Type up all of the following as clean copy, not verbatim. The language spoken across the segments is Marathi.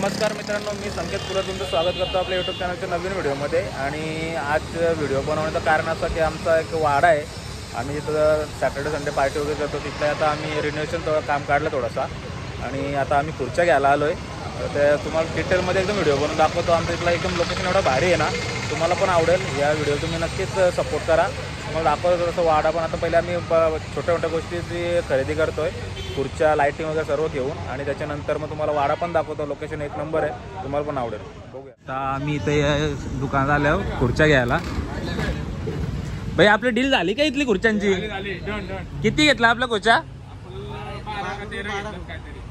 नमस्कार मित्रांनो, मी संकेत पुढे तुमचं स्वागत करतो आपल्या यूट्यूब चॅनलच्या नवीन व्हिडिओमध्ये. आणि आज व्हिडिओ बनवण्याचं कारण असं की आमचा एक वाडा आहे. आम्ही जिथं सॅटर्डे संडे पार्टी वगैरे करतो, तिथलं आता आम्ही रिनोव्हेशन काम काढलं थोडासा आणि आता आम्ही खुर्च्या घ्यायला आलो आहे. तर ते तुम्हाला डिटेलमध्ये एकदम व्हिडिओ बनवून दाखवतो. आमचं इथला एकदम लोकेशन एवढा भारी आहे ना, तुम्हाला पण आवडेल. या व्हिडिओ तुम्ही नक्कीच सपोर्ट करा. तुम्हाला दाखवतो तसं वाडा पण. आता पहिले आम्ही छोट्या छोट्या गोष्टीची खरेदी करतो आहे, खुर्च्या लाईटिंग वगैरे सर्व घेऊन, आणि त्याच्यानंतर मग तुम्हाला वाडा पण दाखवतो. लोकेशन एक नंबर आहे, तुम्हाला पण आवडेल. बघूया. आता आम्ही इथे दुकानात आल्यावर खुर्च्या घ्यायला. भाई आपली डील झाली का इथली खुर्च्यांची? किती घेतला आपल्या खुर्च्या?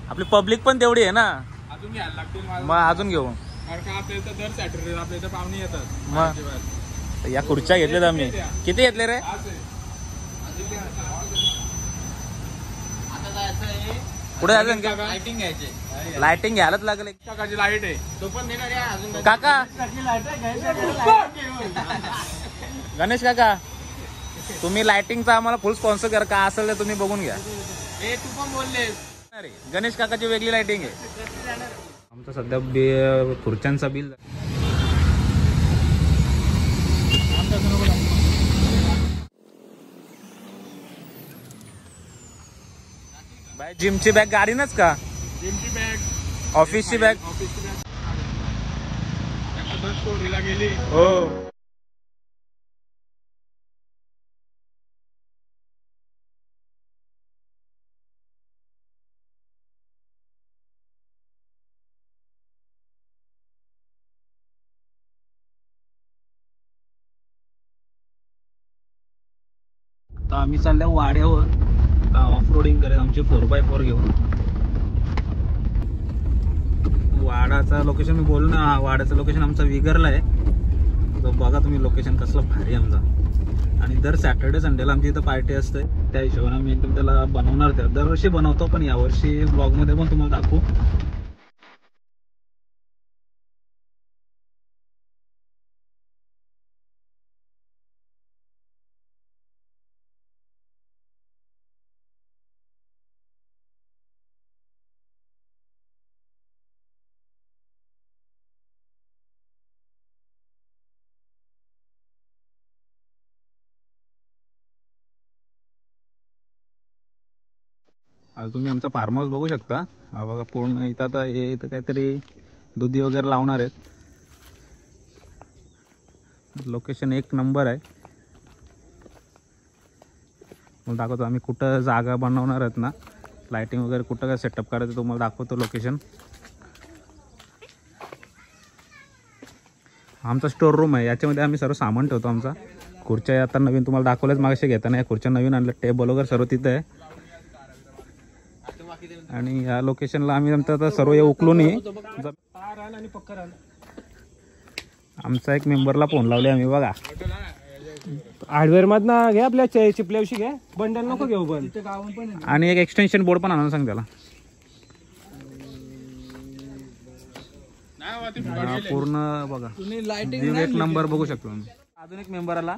आपली पब्लिक पण तेवढी आहे ना, मग अजून घेऊ. मग या खुर्च्या घेतल्यात आम्ही. किती घेतले रे? पुढे जायचं का? लाइटिंग घ्यायची. लाइटिंग घ्यायलाच लागेल. काकाची लाईट आहे, तो पण देणार आहे अजून. काका गणेश काका, तुम्ही लाइटिंगचा आम्हाला फुल स्पॉन्सर करा. का असेल तर तुम्ही बघून घ्या. तू पण बोलले गणेश काकाची वेगळी लाइटिंग आहे. आमचं सध्या खुर्च्यांचा बिल बाय. जिमची बॅग गाडीनच का? जिमची बॅग, ऑफिसची बॅग. गेली हो. तर आम्ही चालल्या वाड्यावर ऑफ रोडिंग करायचं आमचे 4x4 घेऊन. वाडाचं लोकेशन मी बोललो ना, वाड्याचं लोकेशन आमचा विगरला आहे. तर बघा तुम्ही लोकेशन कसलं भारी आमचा. आणि दर सॅटर्डे संडेला आमची इथं पार्टी असते, त्या हिशोबाने आम्ही एकदम त्याला बनवणार. त्या दरवर्षी बनवतो, पण यावर्षी ब्लॉगमध्ये पण तुम्हाला दाखवू. आता तुम्ही आमचा फार्म हाऊस बघू शकता. हा बघा पूर्ण. इथं आता हे इथं काहीतरी दुधी वगैरे लावणार आहेत. लोकेशन एक नंबर आहे. मग दाखवतो आम्ही कुठं जागा बनवणार आहेत ना, लाइटिंग वगैरे कुठं काय सेटअप करायचं तुम्हाला दाखवतो लोकेशन. आमचा स्टोर रूम आहे, याच्यामध्ये आम्ही सर्व सामान ठेवतो. आमचा खुर्च्या आता नवीन तुम्हाला दाखवल्याच मागाशी घेताना. या खुर्च्या नवीन आणल्या, टेबल वगैरे सर्व तिथं आहे. आणि या लोकेशनला आम्ही आता सर्व हे उकलून आमचा एक मेंबरला फोन लावले आम्ही. बघा हार्डवेअर मधनं घे, आपल्या चिपल्यावशी घे, बंडल नको घेऊ. पण आणि एक एक्सटेन्शन बोर्ड पण आणून सांग त्याला. पूर्ण बघा एक नंबर बघू शकतो. अजून एक मेंबर आला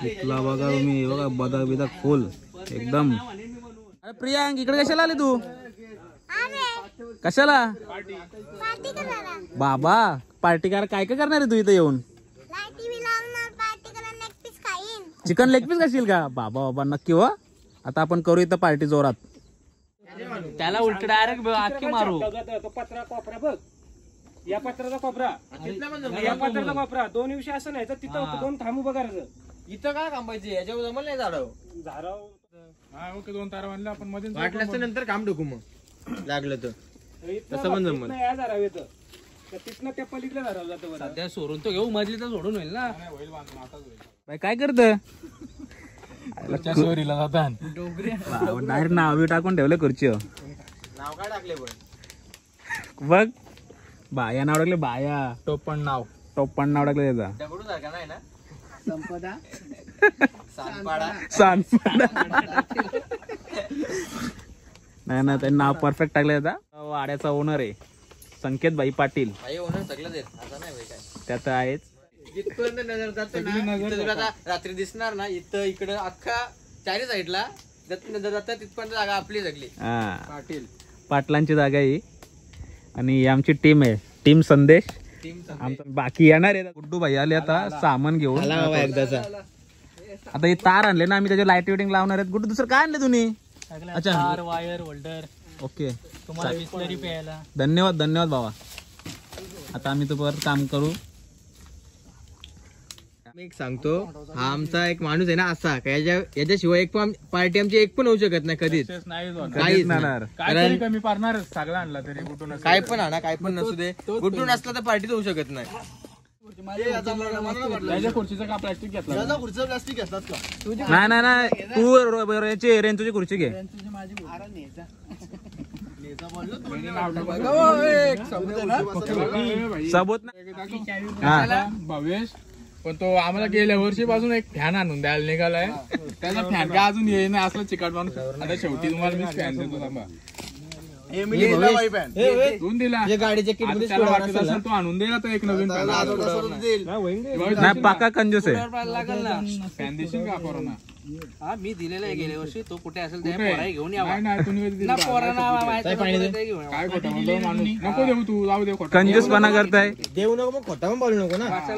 इथला बघा तुम्ही. बघा बदक बिदक फुल एकदम. अरे प्रियांक, इकडे कशाला आले तू? कशाला? बाबा पार्टी कर. काय काय करणार आहे तू इथे येऊन? चिकन लेग पीस खाशील का? बाबा बाबा नक्की हो. आता आपण करू इथं पार्टी जोरात. त्याला उलट डायरेक्ट आखी मारू. पत्रा कोपरा बघ, या पत्राचा कोपरा, या पत्राचा कोपरा, दोन विषय असं नाही तर तिथं दोन थांबू बघायचं. इथं काय थांबायची? याच्यावर जमल नाही झाडाव. ओके, दोन तारा बांधल्या आपण मध्ये. वाटल्यास नंतर काम टाकू मग लागलं तर. तसं पण जमल. तिथनं त्या पलीकडे झाडाव जातं. सध्या सोडून तो घेऊ, मधली तर सोडून होईल ना. काय करत? डायरेक्ट नाव टाकून ठेवलं खुर्ची. नाव काय टाकले पण? बघ बाया नाव टाकले. बाया टोपण नाव टाकले त्याचा. दगडू सारखा नाही ना. संपदा सानपाडा. नाही ना, त्यांनी नाव परफेक्ट टाकले त्याचा. वाड्याचा ओनर आहे संकेत भाई पाटील. ओनर सगळं देत आता नाही काय त्यात आहेच. जिथपर्यंत नजर जातो ना, रात्री दिसणार ना. इथं इकडं अख्खा चारी साईडला जाता तिथपर्यंत जागा आपली सगळी. पाटलांची जागा ही. आणि ही आमची टीम आहे, टीम संदेश. आमचा बाकी येणार आहे. गुड्डू भाई आले आता सामान घेऊन. आता हे तार आणले ना आम्ही, त्याच्या लाईट वेटिंग लावणार आहेत. गुड्डू दुसरं काय आणले तुम्ही? अच्छा, वायर होल्डर ओके, तुम्हाला बिस्लरी प्यायला. धन्यवाद धन्यवाद बाबा. आता आम्ही तो परत काम करू. मी एक सांगतो, हा आमचा एक माणूस आहे ना असा, याच्याशिवाय एक पण पार्टी आमची एक पण होऊ शकत नाही कधीच. कधीच काहीच नाही. कारण कमी पारणार सगळं आणला तरी कुठून काय पण आणा, काय पण नसू दे, गुड्डून असला तर पार्टी होऊ शकत नाही. त्याच्या खुर्चीचं का प्लास्टिक घेतलं? नाही नाही नाही, तू याची रेंचूची खुर्ची घे. सबूत नाही. भावेश, पण तो आम्हाला गेल्या वर्षीपासून एक फॅन आणून द्यायला निघालाय. त्याचा फॅन काय अजून येईल नाही, असलं चिकट माणूस. आता शेवटी तुम्हाला मी फॅन देतो. थांबा, दिला गाडीच्या तो आणून देईल आता एक नवीन नाही, पाका कंजूस आहे. फॅन देशील का कोरोना? हा मी दिलेला आहे गेल्या वर्षी, तो कुठे असेल कुठे? घेऊन नाही नाही, तुम्ही दिलं का? काय खोटं म्हणतो माणूस? नको देऊ तू, जाऊ दे. खोटं कंजूसपणा करताय. देऊ नको, मग खोटा पण बोलू नको ना. माझे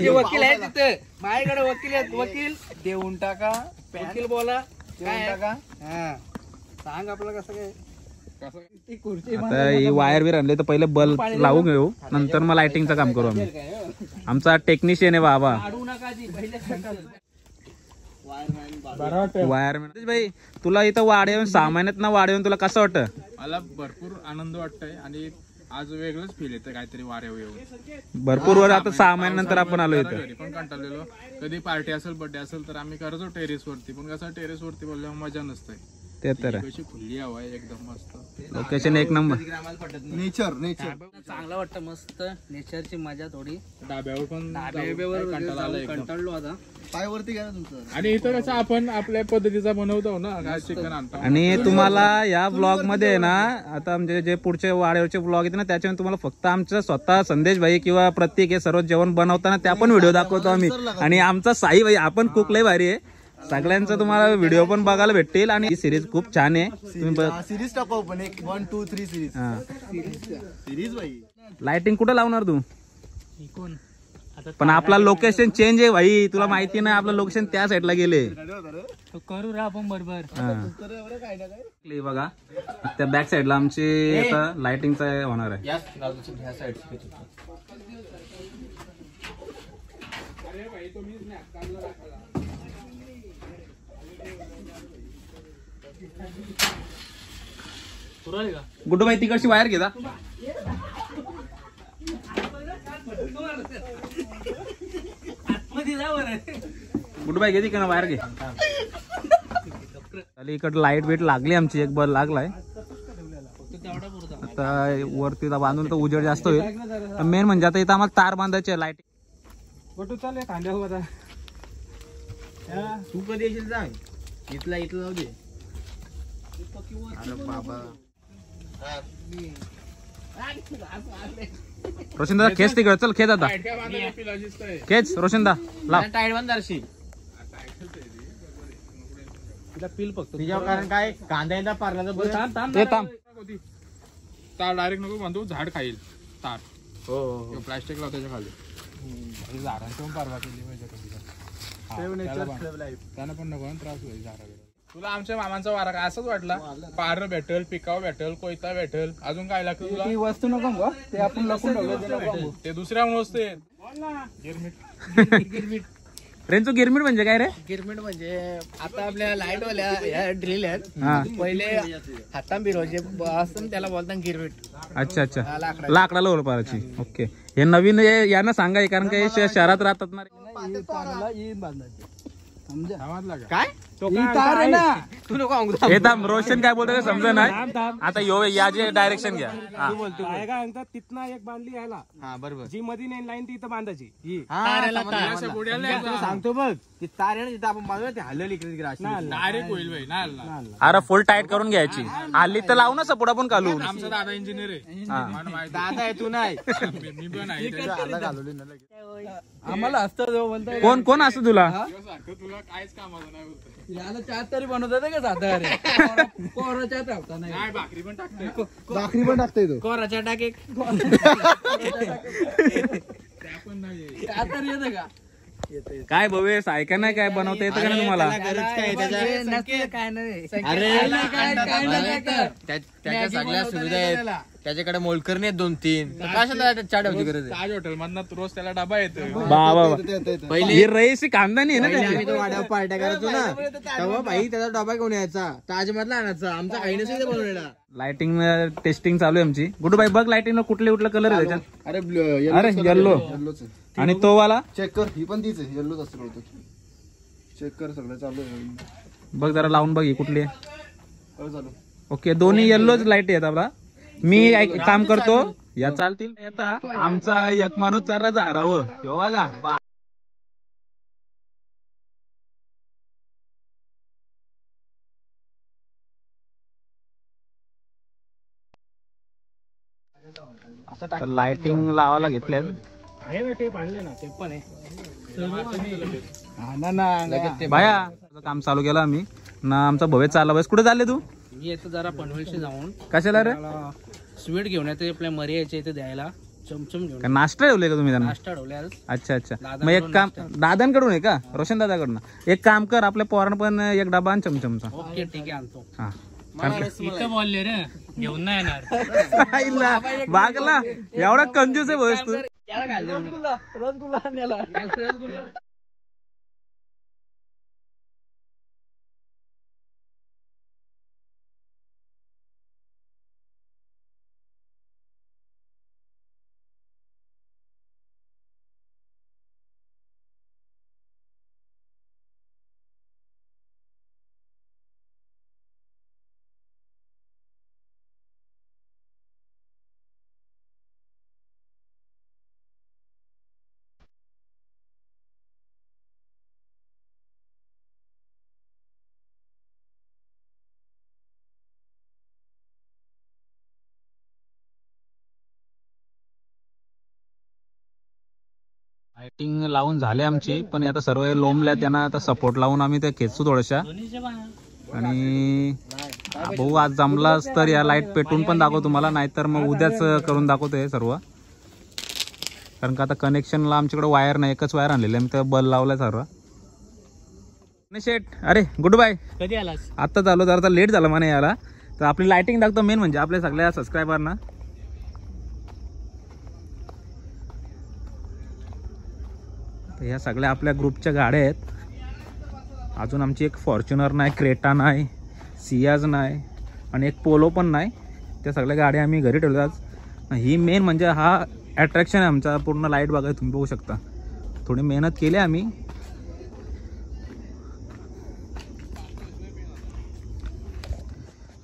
वकील आहेत तिथे, माझ्याकडे वकील आहेत. वकील देऊन टाका, वकील बोला काय टाका. सांग आपलं कसं काय. आता ही वायर बीर आणले तर पहिले बल्ब लावून घेऊ, नंतर मग लाइटिंगचं काम करू आम्ही. आमचा टेक्निशियन आहे बाबा, वायरमॅन. भाई तुला इथं वाढवून 6 महिन्यात ना वाढवून तुला कसं वाटतं? मला भरपूर आनंद वाटतंय आणि आज वेगळंच फील येतं काहीतरी वाऱ्यावर येऊन. भरपूर वर आता 6 महिन्यानंतर आपण आलो इथं. घरी पण कंटाळलेलो, कधी पार्टी असेल बर्थडे असेल तर आम्ही करायचो टेरेस वरती, पण कसं टेरेस वरती बोलल्यावर मजा नसते. ते तर कशी खुली हवा आहे, एकदम मस्त लोकेशन एक नंबर. नेचर चांगलं वाटतं, मस्त नेचरची मजा थोडी. डाब्यावर पण कंटाळलो आता. पायवरती घ्या ना तुमचं. आणि इथं कसं आपण आपल्या पद्धतीचा बनवतो ना, काय चिकन आणतो. आणि तुम्हाला या ब्लॉग मध्ये आहे ना, आता म्हणजे जे पुढचे वाड्यावरचे ब्लॉग येते ना, त्याच्यामध्ये तुम्हाला फक्त आमचं स्वतः संदेश भाई किंवा प्रत्येक हे सर्व जेवण बनवताना त्या पण व्हिडिओ दाखवतो आम्ही. आणि आमचा साई भाई आपण कुक लय भारी आहे. सगळ्यांचा तुम्हाला व्हिडिओ पण बघायला भेटतील. आणि ही सिरीज खूप छान आहे. तुम्ही सिरीज टाकू पण एक 1 2 3 सिरीज भाई. लाइटिंग कुठं लावणार तू? पण आपला लोकेशन चेंज आहे भाई, तुला माहिती नाही. आपलं लोकेशन त्या साईडला गेले. करू रा आपण बरोबर. बघा त्या बॅक साईडला आमची आता लाइटिंगचा होणार आहे. गुड्डू भाई तिकडची वायर घेता. गुड्डू भाई घेते का वायर घे. इकडे लाईट बीट लागली आमची, एक बल्ब लागलाय. आता वरती बांधून तर उजेड जास्त होईल. मेन म्हणजे आता इथं आम्हाला तार बांधायचे लाईट. बटू चालू खांद्या. तू कधी येशील सांग. इथला जाऊ दे. बाबा रोशनदा खेच तिकडे, चल खेच आता. खेच रोशनदा, लाव टाईट बांधारशी. पील फक्त कारण काय कांद्याला पारला तार डायरेक्ट नको बांधू, झाड खाईल तार. हो प्लास्टिक लाव त्याच्या खाली. झाडांची पण पारवा केली पाहिजे त्यांना पण नको त्रास होईल झाडाला. तुला आमच्या मामांचा वारा काय असंच वाटला? पार भेटल, पिकाव भेटल, कोयता भेटल, अजून काय लागतं तुला? ती वस्तू नको ते आपण लपून ते दुसऱ्या वस्तू रेंचो गिरमिट म्हणजे काय रे? गिरमिट म्हणजे आता आपल्या लाईट वाल्या ड्रिल आहेत. पहिले हातां बिरोजे असतं त्याला बोलतात गिरमिट. अच्छा अच्छा, लाकडाला ओळपाराची. ओके, हे नवीन यांना सांगा, कारण काही शहरात राहतात ना. काय तू नको हे थांब, रोशन काय बोलतो समजा नाही. आता या जे डायरेक्शन घ्या. तिथनं एक बांधली यायला. हा बरोबर. जी मध्ये नाही लाईन ती इथं बांधायची. सांगतो बघ, ती तार आहे ना तिथं आपण बांधू, ते हल्लेली इकडे डायरेक्ट होईल भाई. अरे फुल टाईट करून घ्यायची. हल्ली तर लावू ना सपोर्ट आपण घालू. आमचा दादा इंजिनियर आहे. दादा आहे तू नाही. मी पण आहे. आम्हाला असतं कोण कोण असतं तुला? तुला काहीच कामाचं नाही होत. याला चहा तरी बनवतात का साधा कोरा चहा टाकता नाही काय भाकरी पण टाकतोय भाकरी पण टाकतोय तो. कोरा चहा टाक एक त्या पण नाही चहा तरी येते का काय भवेश ऐका नाही काय बनवता येतं का नाही तुम्हाला? काय नाही त्याच्या सगळ्या सुविधा आहेत, त्याच्याकडे मोलकरणी आहेत 2-3. कशाला चहा ठेवची गरज आहे? ताज हॉटेल मधनं रोज त्याला डबा येतोय. बाबा ही रईसी खानदानी आहे ना त्याची. आम्ही तो वाड्यावर पार्ट्या करायचो ना, तेव्हा भाई त्याचा डबा घेऊन यायचा, ताजमधला आणायचा. आमचा काही नसेल बनवलेला. लाइटिंग टेस्टिंग चालू आहे आमची. गुडू बाई बघ लाइटिंग कुठले कुठले कलर आहे त्याच्यात. अरे अरे येल्लो आणि तो वाला चेक कर, ही पण तीच आहे, येल्लोच असतं बहुतेक. चेक कर, सगळं चालू आहे. बघ जरा लावून बघ ही कुठली आहे. चालू. ओके दोन्ही येल्लोच लाईट आहेत आपला. मी एक काम करतो या चालतील आता आमचा एक माणूस चालला झाडावं हो बघा. लाइटिंग लावायला घेतल्यात. बाया काम चालू केलं आम्ही ना. आमचा भव्य चालला. बस कुठे चालले तू? मी येतो जरा पनवेलशी जाऊन कशाला रे? स्वीट घेऊन येते आपल्या मर्याच्या इथे द्यायला. चमचम घेऊन का नाश्ता ठेवले का तुम्ही त्यांना? नाश्ता ठेवले आज. अच्छा अच्छा. मग एक काम दादांकडून आहे का? रोशन दादाकडून. एक काम कर आपल्या पोरांना पण एक डबा आणि चमचमचा. ओके ठीक आहे आणतो. हा इथं बोलले रे घेऊन नाही येणार. बागला एवढा कंजूस आहे भवेश तू. लाइटिंग लावून झाले आमची, पण आता सर्व लोंबल्या त्यांना आता सपोर्ट लावून आम्ही ते खेचू थोड्याशा. आणि भाऊ आज जमलाच तर या लाईट पेटून पण दाखवतो तुम्हाला, नाहीतर मग उद्याच करून दाखवतोय सर्व. कारण का आता कनेक्शनला आमच्याकडे वायर नाही, एकच वायर आणलेली आम्ही, तर बल्ब लावलाय सर्व. शेट अरे गुड बाय. कधी आलास? आता चालू जरा लेट झालं मला याला. तर आपली लाइटिंग दाखवतो मेन म्हणजे आपल्या सगळ्या सबस्क्रायबरना. ह्या सगळ्या आपल्या ग्रुपच्या गाड्या आहेत. अजून आमची एक फॉर्च्युनर नाही, क्रेटा नाही, सियाज नाही आणि एक पोलो पण नाही. त्या सगळ्या गाड्या आम्ही घरी ठेवल्या आज. ही मेन म्हणजे हा अट्रॅक्शन आहे आमचा. पूर्ण लाईट बघा तुम्ही बघू शकता. थोडी मेहनत केली आम्ही.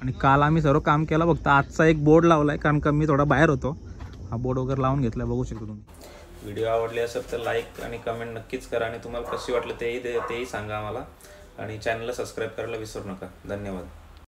आणि काल आम्ही सर्व काम केलं, फक्त आजचा एक बोर्ड लावलाय कारण का मी थोडा बाहेर होतो. हा बोर्ड वगैरे लावून घेतला, बघू शकता तुम्ही. व्हिडिओ आवडले असेल तर लाईक आणि कमेंट नक्कीच करा. आणि तुम्हाला कशी वाटलं तेही सांगा आम्हाला. आणि चॅनलला सबस्क्राईब करायला विसरू नका. धन्यवाद.